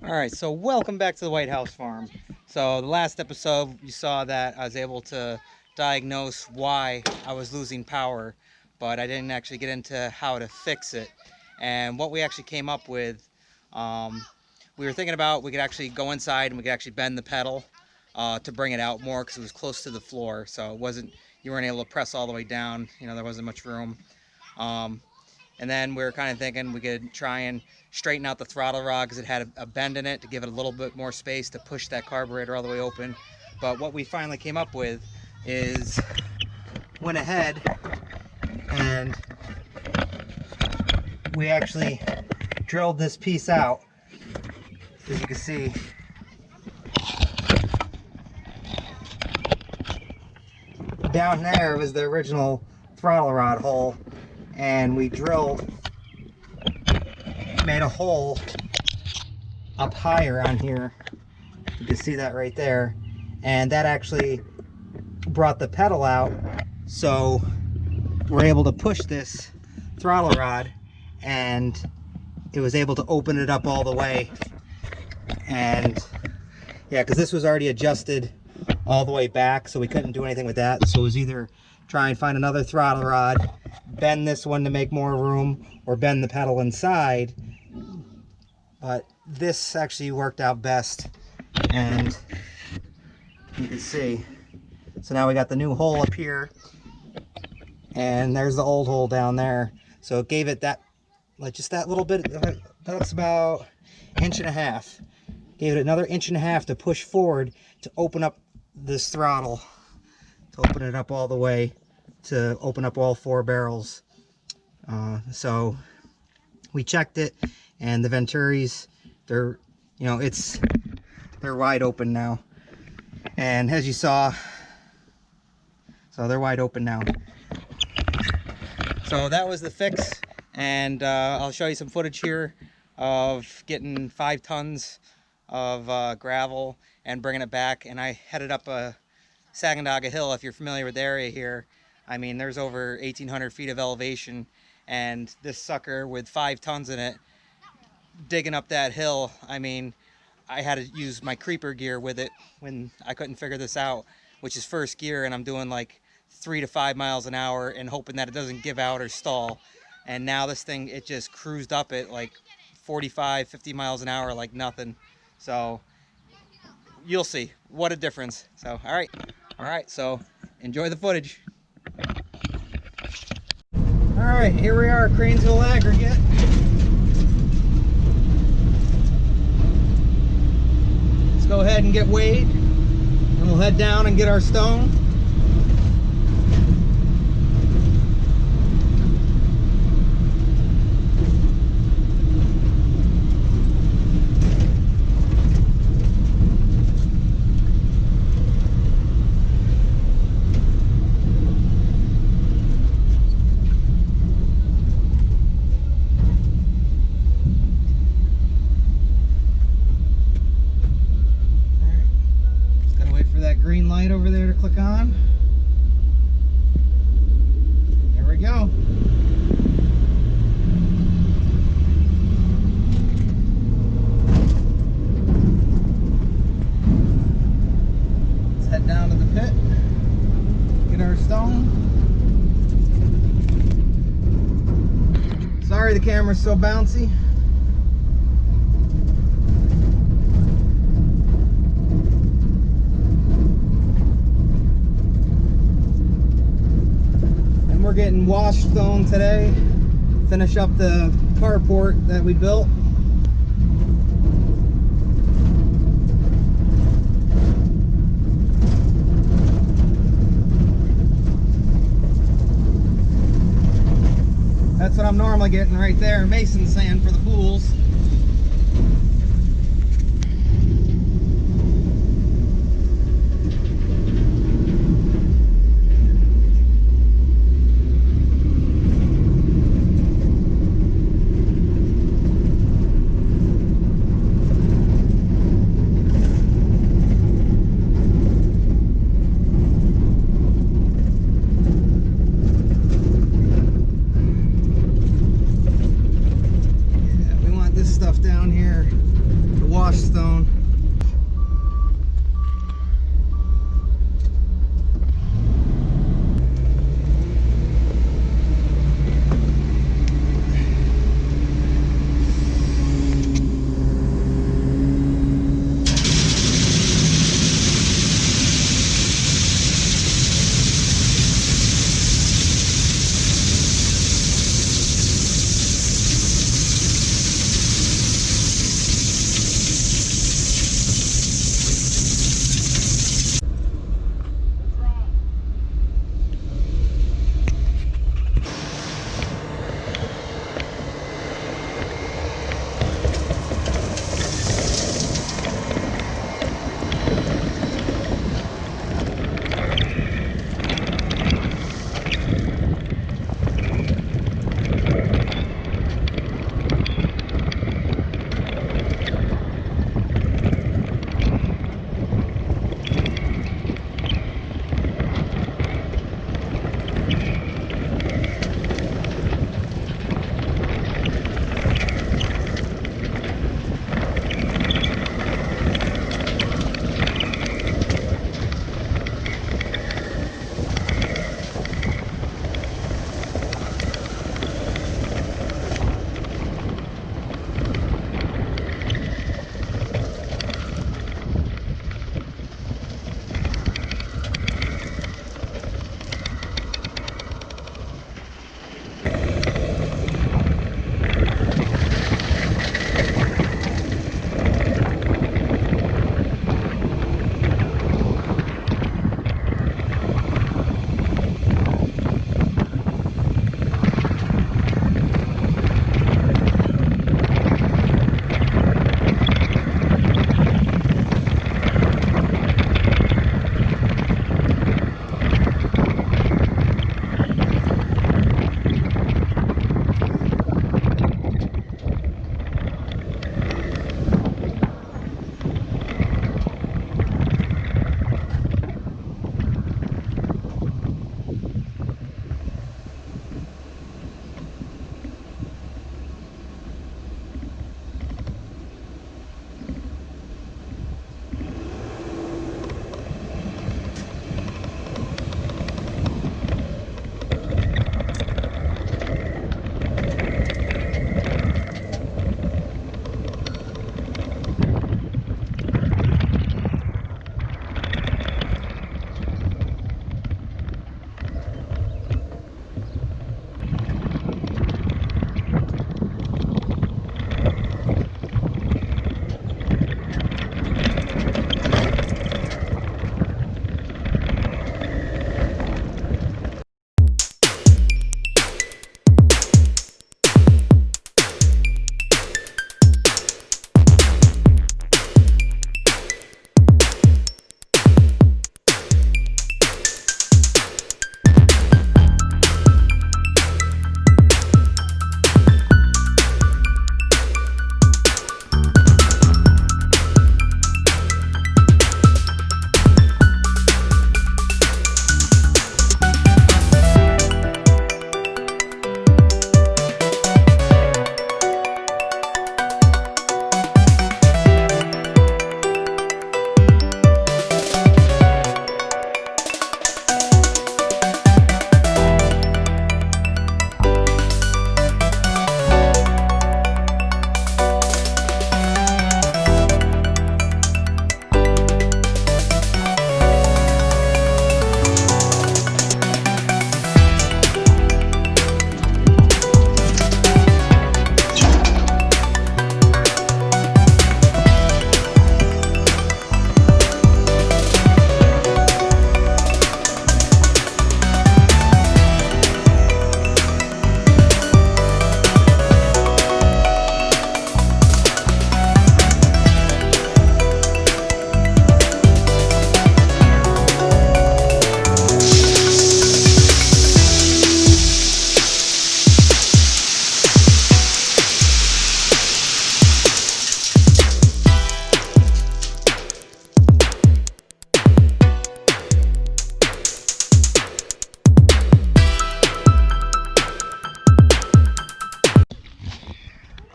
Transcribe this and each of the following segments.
All right, so welcome back to the Whitehouse farm. So the last episode you saw that I was able to diagnose why I was losing power, but I didn't actually get into how to fix it. And what we actually came up with, we were thinking about we could actually go inside and we could actually bend the pedal to bring it out more because it was close to the floor, so it wasn't, you weren't able to press all the way down. You know, there wasn't much room. Um, and then we were kind of thinking we could try and straighten out the throttle rod because it had a bend in it to give it a little bit more space to push that carburetor all the way open. But what we finally came up with is went ahead and we actually drilled this piece out. As you can see, down there was the original throttle rod hole, and we made a hole up higher on here. You can see that right there, and that actually brought the pedal out, so we're able to push this throttle rod and it was able to open it up all the way. And yeah, because this was already adjusted all the way back, so we couldn't do anything with that. So it was either try and find another throttle rod, bend this one to make more room, or bend the pedal inside. But this actually worked out best, and you can see. So now we got the new hole up here, and there's the old hole down there. So it gave it that, like just that little bit, that's about 1.5 inches. Gave it another 1.5 inches to push forward to open up this throttle, to open it up all the way, to open up all 4 barrels. So we checked it, and the Venturis, they're wide open now. And as you saw, so they're wide open now. So that was the fix, and I'll show you some footage here of getting 5 tons of gravel and bringing it back. And I headed up a Sacandaga Hill. If you're familiar with the area here, I mean, there's over 1,800 feet of elevation, and this sucker with 5 tons in it, digging up that hill, I mean, I had to use my creeper gear with it when I couldn't figure this out, which is first gear, and I'm doing like 3 to 5 miles an hour and hoping that it doesn't give out or stall. And now this thing, it just cruised up at like 45, 50 miles an hour like nothing. So you'll see what a difference. So all right, so enjoy the footage. All right, here we are, Cranesville Aggregate. Let's go ahead and get weighed, and we'll head down and get our stone. Green light over there to click on. There we go. Let's head down to the pit, get our stone. Sorry the camera's so bouncy. We're getting washed stone today, finish up the carport that we built. That's what I'm normally getting right there, mason sand for the pools.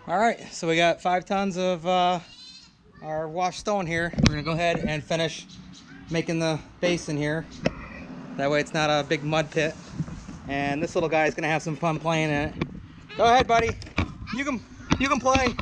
All right, so we got 5 tons of our washed stone here. We're gonna go ahead and finish making the basin here. That way it's not a big mud pit. And this little guy's gonna have some fun playing in it. Go ahead, buddy. You can play.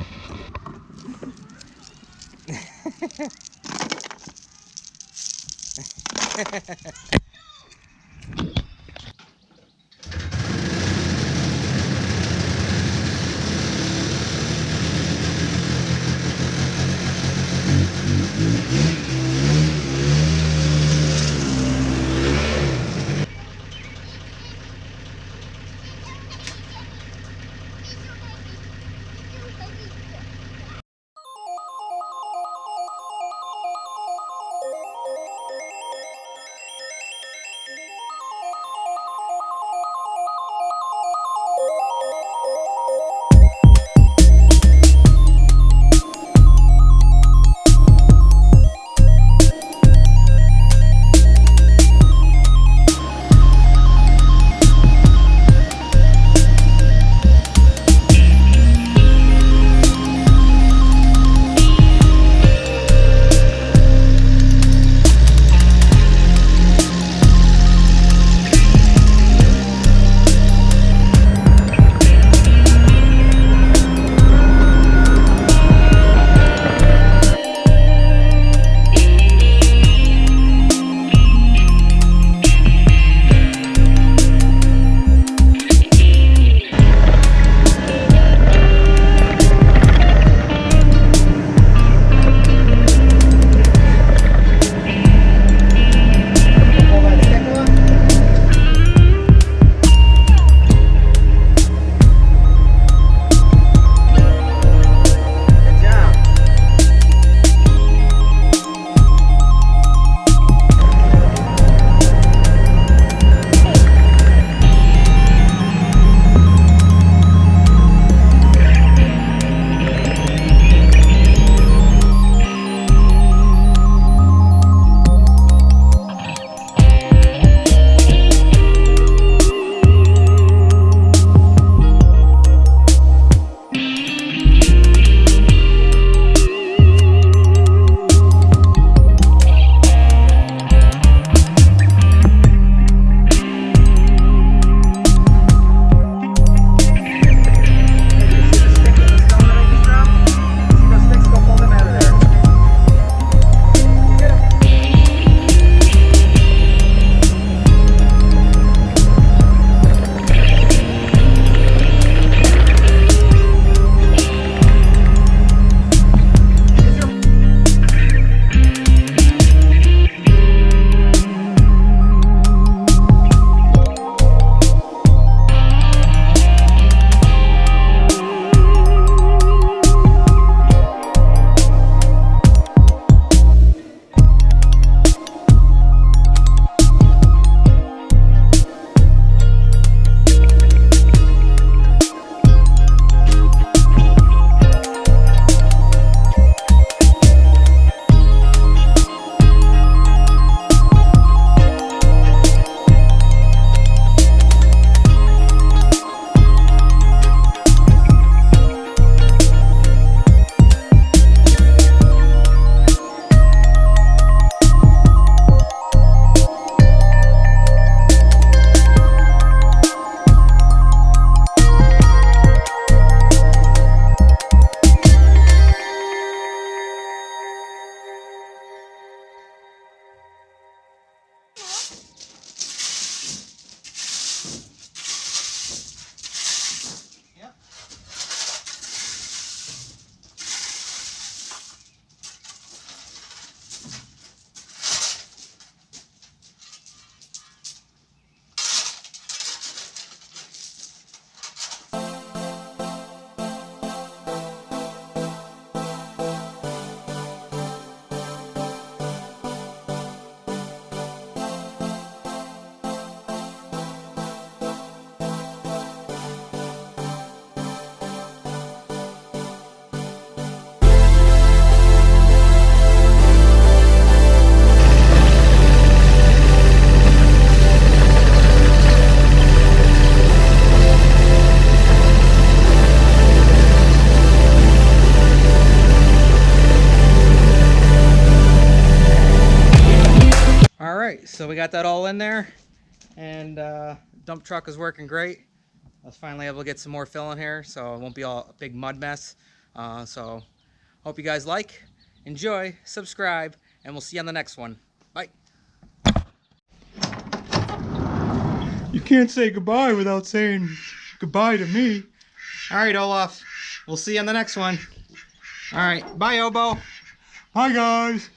right, so we got that all in there, and dump truck is working great. I was finally able to get some more fill in here, so it won't be all a big mud mess. So hope you guys enjoy, subscribe, and we'll see you on the next one. Bye. You can't say goodbye without saying goodbye to me. All right, Olaf. We'll see you on the next one. All right. Bye, Obo. Bye, guys.